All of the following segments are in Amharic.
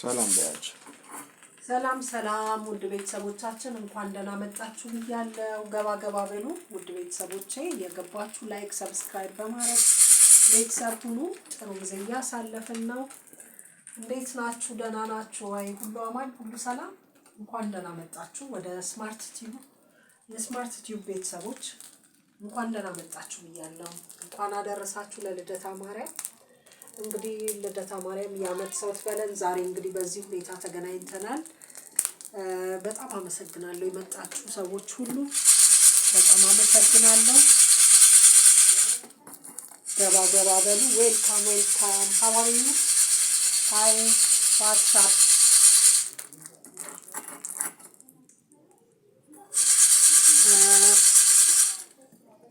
ሰላም በያችሁ። ሰላም ውድ ቤተሰቦቻችን እንኳን ደህና መጣችሁ ብያለሁ። ገባ በሉ ውድ ቤተሰቦቼ፣ የገባችሁ ላይክ ሰብስክራይብ በማድረግ ቤተሰብ ሁኑ። ጥሩ ጊዜ እያሳለፍን ነው። እንዴት ናችሁ? ደህና ናችሁ ወይ? ሁሉ አማን፣ ሁሉ ሰላም። እንኳን ደህና መጣችሁ ወደ ስማርት ቲዩብ። የስማርት ቲዩብ ቤተሰቦች እንኳን ደህና መጣችሁ ብያለሁ። እንኳን አደረሳችሁ ለልደታ ማርያም። እንግዲህ ልደታ ማርያም የዓመት ሰው ትበለን። ዛሬ እንግዲህ በዚህ ሁኔታ ተገናኝተናል። በጣም አመሰግናለሁ የመጣችሁ ሰዎች ሁሉ በጣም አመሰግናለሁ። ገባ በሉ። ዌልካም ሃው አር ዩ? ሃይ ዋትስአፕ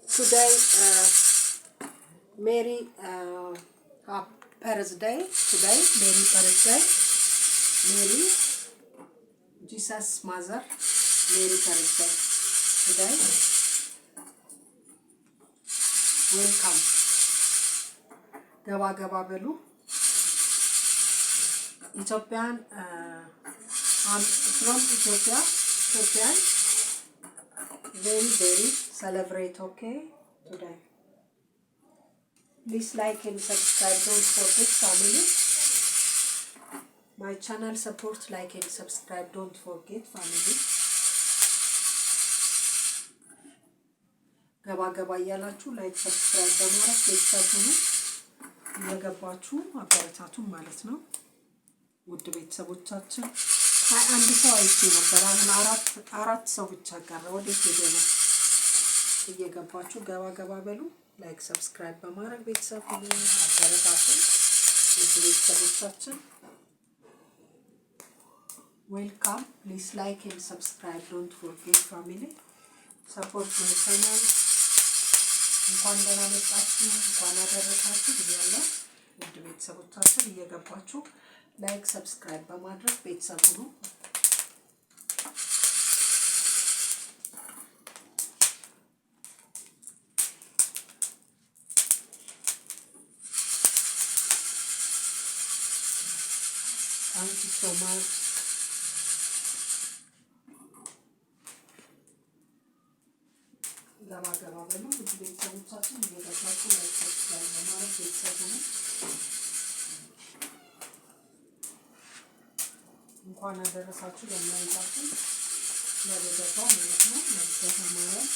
today Mary birthday today, Mary birthday, Mary Jesus mother, Mary birthday today. Welcome. ገባ በሉ። Ethiopian I'm from Ethiopian very celebrate okay today. Please like and subscribe, don't forget family. My channel support, like and subscribe, don't forget family. ገባ እያላችሁ ላይክ ሰብስክራይብ በማድረግ ቤተሰብ ሁኑ። እየገባችሁ አበረታቱን ማለት ነው ውድ ቤተሰቦቻችን። 21 ሰው አይቼ ነበር። አሁን አራት ሰው ብቻ ቀረ። ወዴት ሄደ ነው? እየገባችሁ ገባ በሉ። ላይክ ሰብስክራይብ በማድረግ ቤተሰብ ሁሉ አበረታቱን ውድ ቤተሰቦቻችን። ዌልካም። ፕሊዝ ላይክ ኤንድ ሰብስክራይብ ዶንት ፎርጌት ፋሚሊ ሰፖርት ማይ ቻናል። እንኳን ደህና መጣችሁ፣ እንኳን አደረሳችሁ ብያለሁ ውድ ቤተሰቦቻችን። እየገባችሁ ላይክ ሰብስክራይብ በማድረግ ቤተሰብ ሁሉ Thank you so much. ገባ በሉ ውድ ቤተሰቦቻችን። እየገባችሁ ላይክ ሰብስክራይብ በማድረግ ቤተሰብ ሁኑ። እንኳን አደረሳችሁ ለእናንታችን ለልደታ ማለት ነው፣ ለልደታ ማርያም።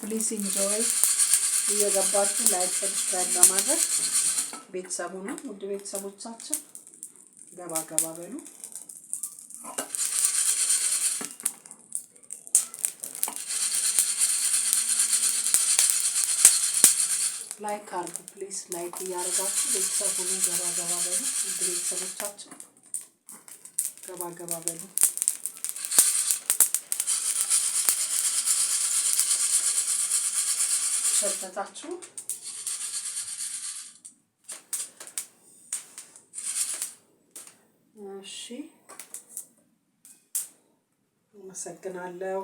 ፕሊዝ ኢንጆይ። እየገባችሁ ላይክ ሰብስክራይብ በማድረግ ቤተሰቡ ነው ውድ ቤተሰቦቻችን። ገባ በሉ። ላይክ አድርጉ ፕሊዝ። ላይክ እያደረጋችሁ ቤተሰቡ ነው። ገባ በሉ ውድ ቤተሰቦቻችን። ገባ በሉ። ሸተታችሁ እሺ፣ አመሰግናለሁ።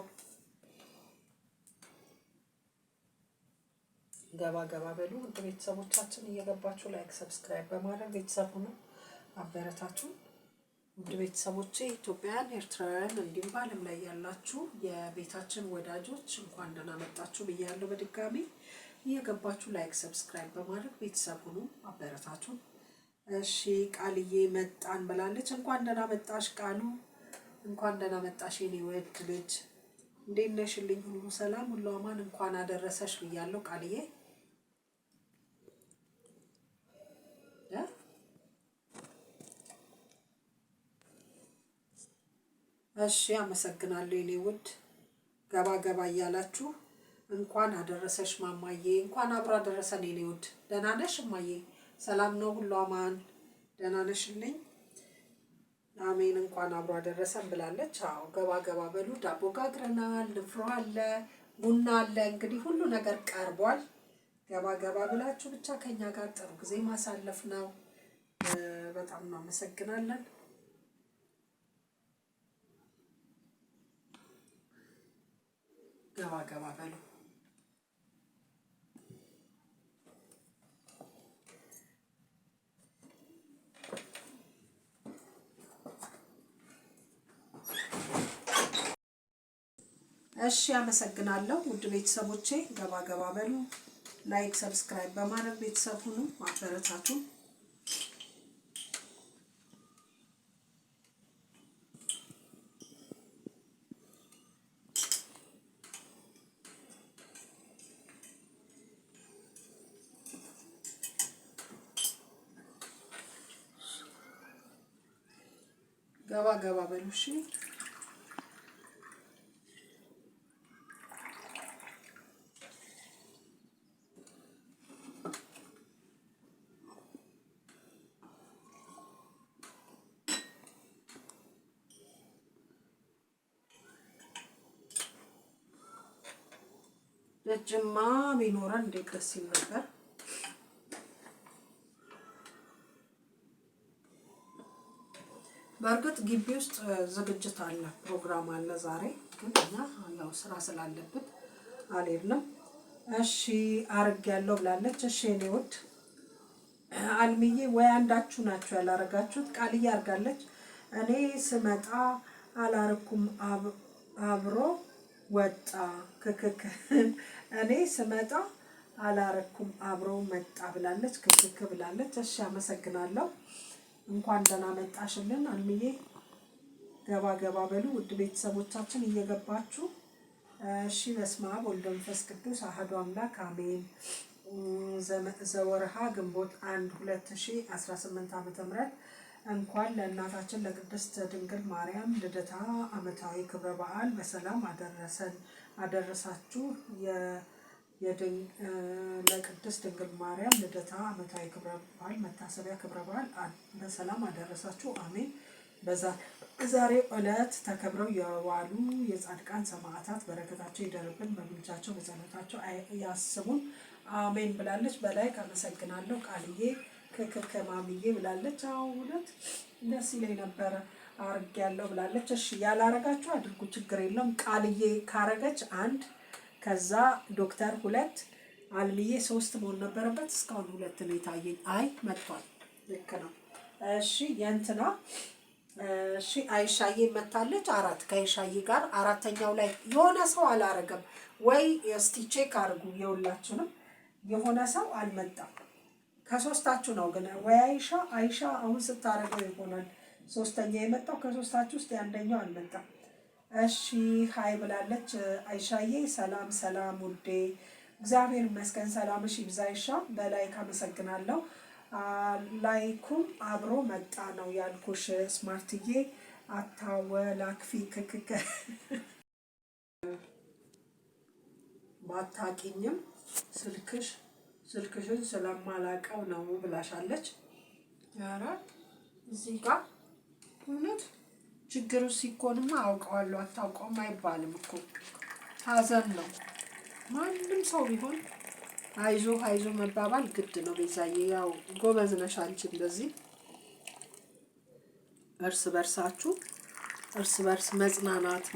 ገባ በሉ ውድ ቤተሰቦቻችን። እየገባችሁ ላይክ ሰብስክራይብ በማድረግ ቤተሰብ ሁኑ፣ አበረታቱን ውድ ቤተሰቦቼ። ኢትዮጵያውያን፣ ኤርትራውያን እንዲሁም በዓለም ላይ ያላችሁ የቤታችን ወዳጆች እንኳን ደህና መጣችሁ ብያለሁ በድጋሚ። እየገባችሁ ላይክ ሰብስክራይብ በማድረግ ቤተሰብ ሁኑ፣ አበረታቱን። እሺ፣ ቃልዬ መጣን ብላለች። እንኳን ደህና መጣሽ ቃሉ፣ እንኳን ደህና መጣሽ የኔ ወድ ልጅ። እንዴት ነሽልኝ? ሁሉ ሰላም፣ ሁሉ አማን። እንኳን አደረሰሽ ብያለሁ ቃልዬ። እሺ፣ አመሰግናለሁ የኔ ውድ። ገባ እያላችሁ እንኳን አደረሰሽ ማማዬ። እንኳን አብሮ አደረሰን የኔ ውድ። ደህና ነሽ እማዬ? ሰላም ነው? ሁሉ አማን? ደህና ነሽልኝ? አሜን። እንኳን አብሮ አደረሰን ብላለች። አዎ ገባ በሉ። ዳቦ ጋግረናል፣ ንፍሮ አለ፣ ቡና አለ። እንግዲህ ሁሉ ነገር ቀርቧል። ገባ ገባ ብላችሁ ብቻ ከኛ ጋር ጥሩ ጊዜ ማሳለፍ ነው። በጣም እናመሰግናለን። ገባ ገባ በሉ። እሺ አመሰግናለሁ ውድ ቤተሰቦቼ። ገባ ገባ በሉ። ላይክ ሰብስክራይብ በማድረግ ቤተሰብ ሁኑ፣ አበረታቱ። ገባ ገባ በሉ። እሺ ለጅማ ቢኖረን እንዴት ደስ ይል ነበር። በእርግጥ ግቢ ውስጥ ዝግጅት አለ፣ ፕሮግራም አለ ዛሬ፣ ግን እኛ ያው ስራ ስላለብን አልሄድንም። እሺ አርጌያለሁ ብላለች። እሺ እኔ ውድ አልሚዬ ወይ አንዳችሁ ናችሁ ያላረጋችሁት? ቃልዬ አርጋለች። እኔ ስመጣ አላረኩም አብሮ ወጣ ክክክ እኔ ስመጣ አላረኩም አብሮ መጣ ብላለች። ክክክ ብላለች። እሺ አመሰግናለሁ። እንኳን ደህና መጣሽልን አልሚዬ። ገባ ገባ በሉ ውድ ቤተሰቦቻችን እየገባችሁ። እሺ በስመ አብ ወወልድ ወመንፈስ ቅዱስ አሐዱ አምላክ አሜን። ዘወርሃ ግንቦት 1 2018 ዓ.ም እንኳን ለእናታችን ለቅድስት ድንግል ማርያም ልደታ ዓመታዊ ክብረ በዓል በሰላም አደረሳችሁ። ለቅድስት ድንግል ማርያም ልደታ ዓመታዊ ክብረ በዓል መታሰቢያ ክብረ በዓል በሰላም አደረሳችሁ አሜን። በዛሬው ዕለት ተከብረው የዋሉ የጻድቃን ሰማዕታት በረከታቸው ይደርብን፣ በምልጃቸው በጸሎታቸው ያስቡን አሜን ብላለች። በላይ አመሰግናለሁ ቃልዬ። ከማሚዬ ብላለች። አዎ እውነት ደስ ይለኝ ነበረ አርጌያለሁ ብላለች። እሺ ያላረጋችሁ አድርጉ፣ ችግር የለውም። ቃልዬ ካረገች 1፣ ከዛ ዶክተር 2፣ አልሚዬ 3 መሆን ነበረበት። እስካሁን 2 ነው የታየኝ። አይ መጥቷል፣ ልክ ነው። እሺ የእንትና እሺ አይሻዬ መታለች 4። ከአይሻዬ ጋር አራተኛው ላይ የሆነ ሰው አላረገም ወይ? እስቲ ቼክ አድርጉ። የሁላችሁንም የሆነ ሰው አልመጣም። ከሶስታችሁ ነው ግን ወይ አይሻ አሁን ስታረገው ይሆናል ሶስተኛ የመጣው። ከሶስታችሁ ውስጥ አንደኛው አልመጣም። እሺ ሀይ ብላለች አይሻዬ። ሰላም ሰላም ውዴ፣ እግዚአብሔር ይመስገን ሰላምሽ ይብዛ አይሻ። በላይ ካመሰግናለሁ። ላይኩም አብሮ መጣ ነው ያልኩሽ ስማርትዬ። አታወላክፊ ክክከ ባታቂኝም ስልክሽን ስለማላቀው ነው ብላሻለች። ኧረ እዚህ ጋር እውነት ችግሩ ሲኮንማ አውቀዋለሁ አታውቀውም አይባልም እኮ። ሀዘን ነው። ማንም ሰው ቢሆን አይዞ መባባል ግድ ነው። ቤዛዬ ያው ጎበዝ ነሽ አንቺ። እንደዚህ እርስ በርስ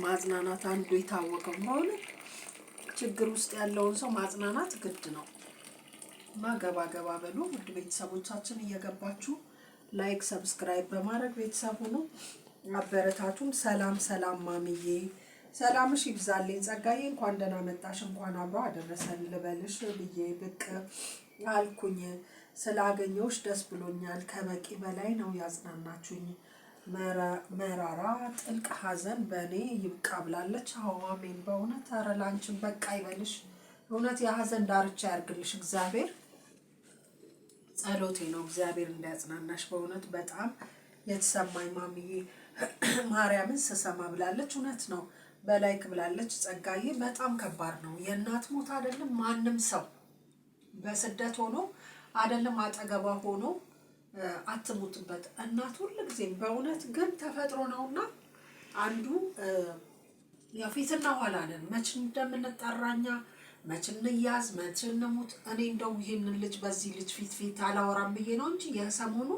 ማጽናናት አንዱ የታወቀው በሆነ ችግር ውስጥ ያለውን ሰው ማጽናናት ግድ ነው። እና ገባ በሉ ውድ ቤተሰቦቻችን እየገባችሁ ላይክ ሰብስክራይብ በማድረግ ቤተሰብ ሁኑ፣ አበረታቱን። ሰላም ማሚዬ፣ ሰላምሽ ይብዛልኝ። ጸጋዬ እንኳን ደህና መጣሽ፣ እንኳን አብሮ አደረሰን ልበልሽ ብዬ ብቅ አልኩኝ። ስላገኘሁሽ ደስ ብሎኛል። ከበቂ በላይ ነው ያጽናናችሁኝ። መራራ ጥልቅ ሐዘን በእኔ ይብቃ ብላለች። አዎ አሜን። በእውነት ኧረ ላንቺን በቃ ይበልሽ። እውነት የሐዘን ዳርቻ ያርግልሽ እግዚአብሔር። ጸሎቴ ነው እግዚአብሔር እንዲያጽናናሽ። በእውነት በጣም የተሰማኝ ማሚዬ ማርያምን ስሰማ ብላለች። እውነት ነው። በላይክ ብላለች ጸጋዬ። በጣም ከባድ ነው የእናት ሞት አይደለም። ማንም ሰው በስደት ሆኖ አይደለም አጠገቧ ሆኖ አትሙትበት እናት ሁልጊዜም። በእውነት ግን ተፈጥሮ ነውና አንዱ ያው ፊትና ኋላ ነን። መቼ እንደምንጠራኛ መች እንያዝ መች እንሙት። እኔ እንደው ይሄንን ልጅ በዚህ ልጅ ፊት አላወራም ብዬ ነው እንጂ የሰሞኑ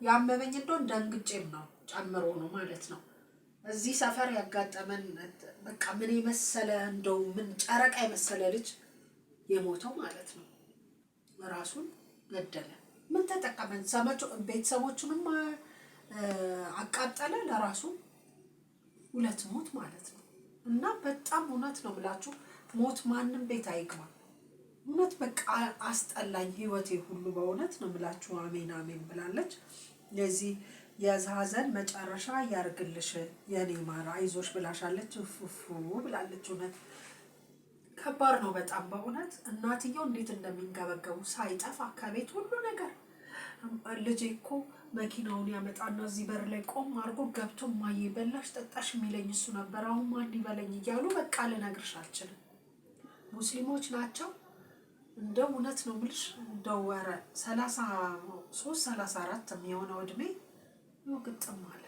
ያመመኝ እንደው ደንግጬም ነው ጨምሮ ነው ማለት ነው። እዚህ ሰፈር ያጋጠመን በቃ ምን የመሰለ እንደው ምን ጨረቃ የመሰለ ልጅ የሞተው ማለት ነው። ራሱን ገደለ። ምን ተጠቀመን? ቤተሰቦቹንም አቃጠለ፣ ለራሱ 2 ሞት ማለት ነው። እና በጣም እውነት ነው ብላችሁ ሞት ማንም ቤት አይግባ። እውነት በቃ አስጠላኝ ህይወቴ ሁሉ በእውነት ነው ብላችሁ አሜን አሜን ብላለች። ለዚህ የሐዘን መጨረሻ ያርግልሽ የኔ ማራ አይዞሽ ብላሻለች። ፉፉ ብላለች። እውነት ከባድ ነው በጣም በእውነት እናትየው እንዴት እንደሚንገበገቡ ሳይጠፋ ከቤት ሁሉ ነገር። ልጄ እኮ መኪናውን ያመጣና እዚህ በር ላይ ቆም አድርጎ ገብቶ ማዬ በላሽ ጠጣሽ የሚለኝ እሱ ነበር፣ አሁን ማን ይበለኝ እያሉ በቃ ልነግርሽ አልችልም። ሙስሊሞች ናቸው እንደው እውነት ነው የምልሽ። እንደው ኧረ 33 34 የሚሆነው እድሜ ነው ግጥም አለ።